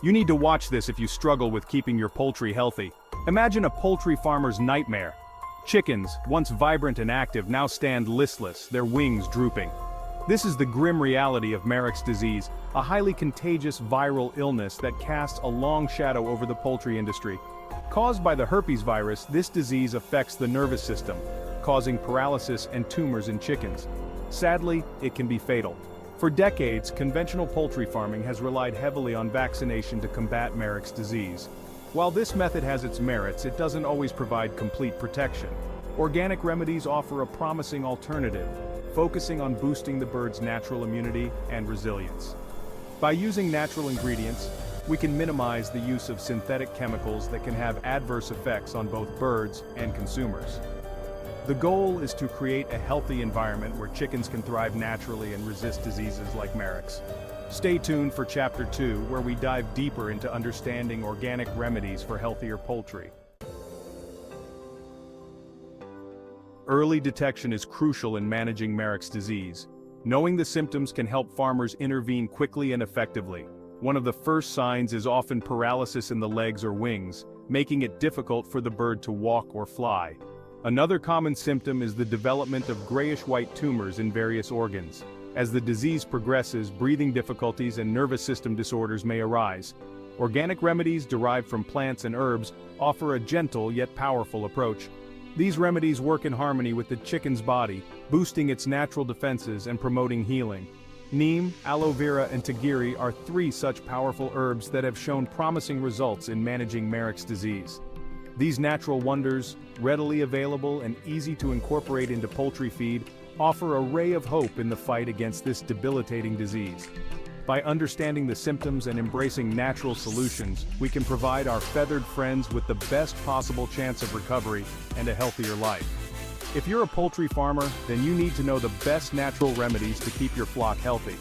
You need to watch this if you struggle with keeping your poultry healthy. Imagine a poultry farmer's nightmare. Chickens, once vibrant and active, now stand listless, their wings drooping. This is the grim reality of Marek's disease, a highly contagious viral illness that casts a long shadow over the poultry industry. Caused by the herpes virus, this disease affects the nervous system, causing paralysis and tumors in chickens. Sadly, it can be fatal. For decades, conventional poultry farming has relied heavily on vaccination to combat Marek's disease. While this method has its merits, it doesn't always provide complete protection. Organic remedies offer a promising alternative, focusing on boosting the bird's natural immunity and resilience. By using natural ingredients, we can minimize the use of synthetic chemicals that can have adverse effects on both birds and consumers. The goal is to create a healthy environment where chickens can thrive naturally and resist diseases like Marek's. Stay tuned for Chapter 2, where we dive deeper into understanding organic remedies for healthier poultry. Early detection is crucial in managing Marek's disease. Knowing the symptoms can help farmers intervene quickly and effectively. One of the first signs is often paralysis in the legs or wings, making it difficult for the bird to walk or fly. Another common symptom is the development of grayish-white tumors in various organs. As the disease progresses, breathing difficulties and nervous system disorders may arise. Organic remedies derived from plants and herbs offer a gentle yet powerful approach. These remedies work in harmony with the chicken's body, boosting its natural defenses and promoting healing. Neem, aloe vera, and Tagiri are three such powerful herbs that have shown promising results in managing Marek's disease. These natural wonders, readily available and easy to incorporate into poultry feed, offer a ray of hope in the fight against this debilitating disease. By understanding the symptoms and embracing natural solutions, we can provide our feathered friends with the best possible chance of recovery and a healthier life. If you're a poultry farmer, then you need to know the best natural remedies to keep your flock healthy.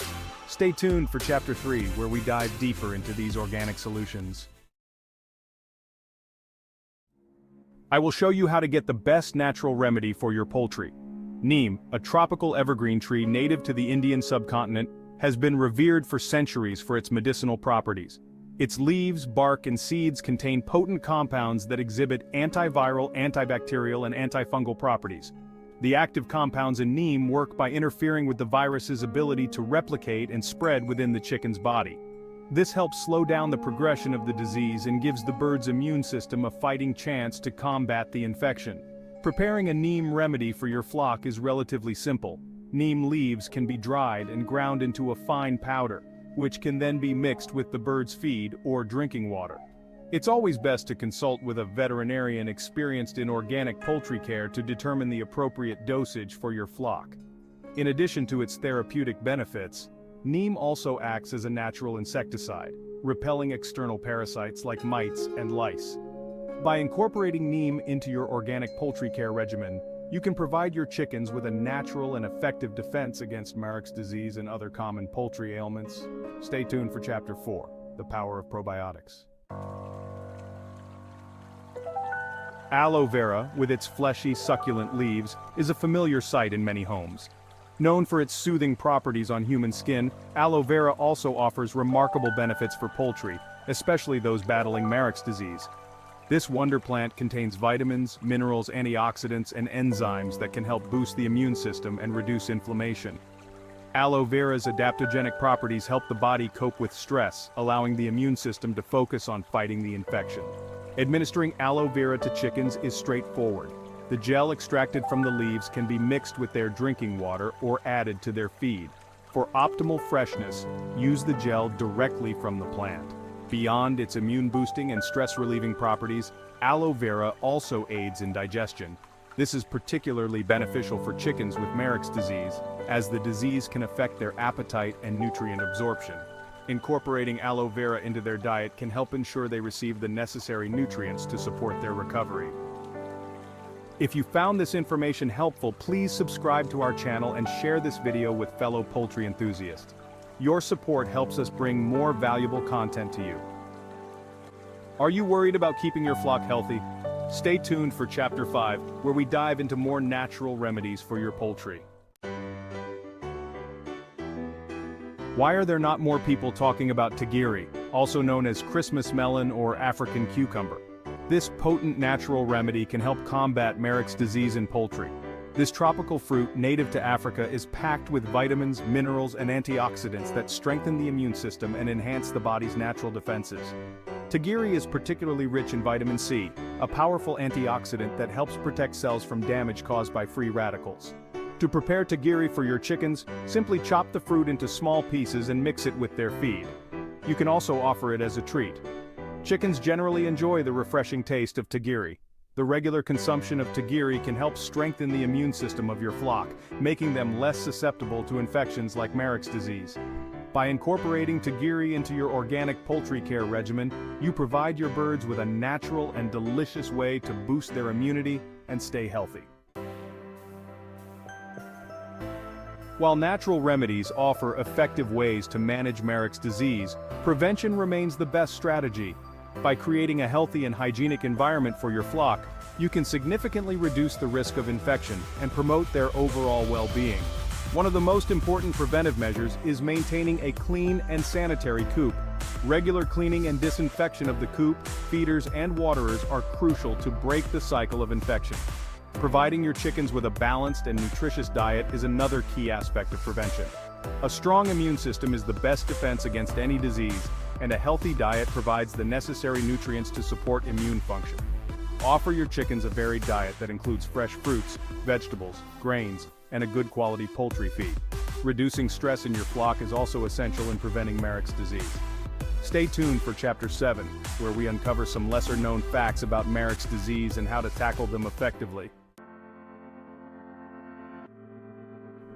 Stay tuned for Chapter 3, where we dive deeper into these organic solutions. I will show you how to get the best natural remedy for your poultry. Neem, a tropical evergreen tree native to the Indian subcontinent, has been revered for centuries for its medicinal properties. Its leaves, bark, and seeds contain potent compounds that exhibit antiviral, antibacterial, and antifungal properties. The active compounds in neem work by interfering with the virus's ability to replicate and spread within the chicken's body. This helps slow down the progression of the disease and gives the bird's immune system a fighting chance to combat the infection. Preparing a neem remedy for your flock is relatively simple. Neem leaves can be dried and ground into a fine powder, which can then be mixed with the bird's feed or drinking water. It's always best to consult with a veterinarian experienced in organic poultry care to determine the appropriate dosage for your flock. In addition to its therapeutic benefits, neem also acts as a natural insecticide, repelling external parasites like mites and lice. By incorporating neem into your organic poultry care regimen, you can provide your chickens with a natural and effective defense against Marek's disease and other common poultry ailments. Stay tuned for Chapter 4, The Power of Probiotics. Aloe vera, with its fleshy, succulent leaves, is a familiar sight in many homes. Known for its soothing properties on human skin, aloe vera also offers remarkable benefits for poultry, especially those battling Marek's disease. This wonder plant contains vitamins, minerals, antioxidants, and enzymes that can help boost the immune system and reduce inflammation. Aloe vera's adaptogenic properties help the body cope with stress, allowing the immune system to focus on fighting the infection. Administering aloe vera to chickens is straightforward. The gel extracted from the leaves can be mixed with their drinking water or added to their feed. For optimal freshness, use the gel directly from the plant. Beyond its immune-boosting and stress-relieving properties, aloe vera also aids in digestion. This is particularly beneficial for chickens with Marek's disease, as the disease can affect their appetite and nutrient absorption. Incorporating aloe vera into their diet can help ensure they receive the necessary nutrients to support their recovery. If you found this information helpful, please subscribe to our channel and share this video with fellow poultry enthusiasts. Your support helps us bring more valuable content to you. Are you worried about keeping your flock healthy? Stay tuned for Chapter 5, where we dive into more natural remedies for your poultry. Why are there not more people talking about Tagiri, also known as Christmas melon or African cucumber. This potent natural remedy can help combat Marek's disease in poultry. This tropical fruit, native to Africa, is packed with vitamins, minerals, and antioxidants that strengthen the immune system and enhance the body's natural defenses. Tagiri is particularly rich in vitamin C, a powerful antioxidant that helps protect cells from damage caused by free radicals. To prepare Tagiri for your chickens, simply chop the fruit into small pieces and mix it with their feed. You can also offer it as a treat. Chickens generally enjoy the refreshing taste of Tagiri. The regular consumption of Tagiri can help strengthen the immune system of your flock, making them less susceptible to infections like Marek's disease. By incorporating Tagiri into your organic poultry care regimen, you provide your birds with a natural and delicious way to boost their immunity and stay healthy. While natural remedies offer effective ways to manage Marek's disease, prevention remains the best strategy. By creating a healthy and hygienic environment for your flock, you can significantly reduce the risk of infection and promote their overall well-being. One of the most important preventive measures is maintaining a clean and sanitary coop. Regular cleaning and disinfection of the coop, feeders, and waterers are crucial to break the cycle of infection. Providing your chickens with a balanced and nutritious diet is another key aspect of prevention. A strong immune system is the best defense against any disease, and a healthy diet provides the necessary nutrients to support immune function. Offer your chickens a varied diet that includes fresh fruits, vegetables, grains, and a good quality poultry feed. Reducing stress in your flock is also essential in preventing Marek's disease. Stay tuned for Chapter 7, where we uncover some lesser-known facts about Marek's disease and how to tackle them effectively.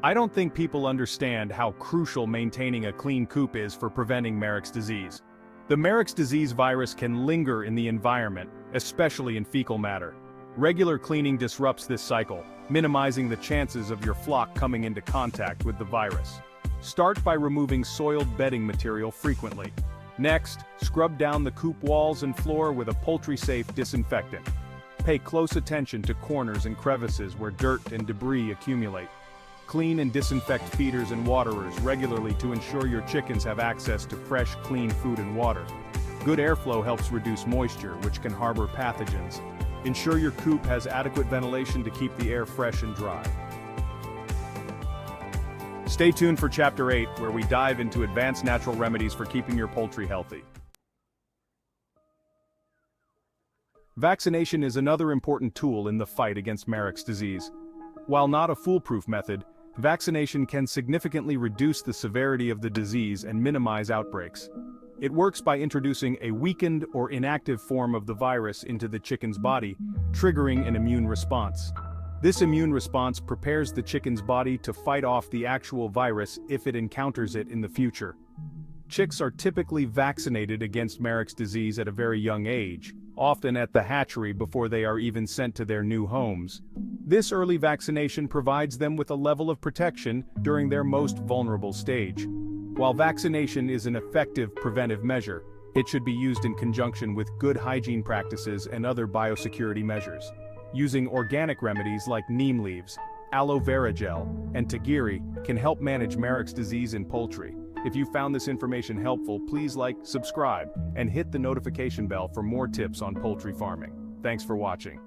I don't think people understand how crucial maintaining a clean coop is for preventing Marek's disease. The Marek's disease virus can linger in the environment, especially in fecal matter. Regular cleaning disrupts this cycle, minimizing the chances of your flock coming into contact with the virus. Start by removing soiled bedding material frequently. Next, scrub down the coop walls and floor with a poultry-safe disinfectant. Pay close attention to corners and crevices where dirt and debris accumulate. Clean and disinfect feeders and waterers regularly to ensure your chickens have access to fresh, clean food and water. Good airflow helps reduce moisture, which can harbor pathogens. Ensure your coop has adequate ventilation to keep the air fresh and dry. Stay tuned for Chapter 8, where we dive into advanced natural remedies for keeping your poultry healthy. Vaccination is another important tool in the fight against Marek's disease. While not a foolproof method, vaccination can significantly reduce the severity of the disease and minimize outbreaks. It works by introducing a weakened or inactive form of the virus into the chicken's body, triggering an immune response. This immune response prepares the chicken's body to fight off the actual virus if it encounters it in the future. Chicks are typically vaccinated against Marek's disease at a very young age, often at the hatchery before they are even sent to their new homes. This early vaccination provides them with a level of protection during their most vulnerable stage. While vaccination is an effective preventive measure, it should be used in conjunction with good hygiene practices and other biosecurity measures. Using organic remedies like neem leaves, aloe vera gel, and tagiri can help manage Marek's disease in poultry. If you found this information helpful, please like, subscribe, and hit the notification bell for more tips on poultry farming. Thanks for watching.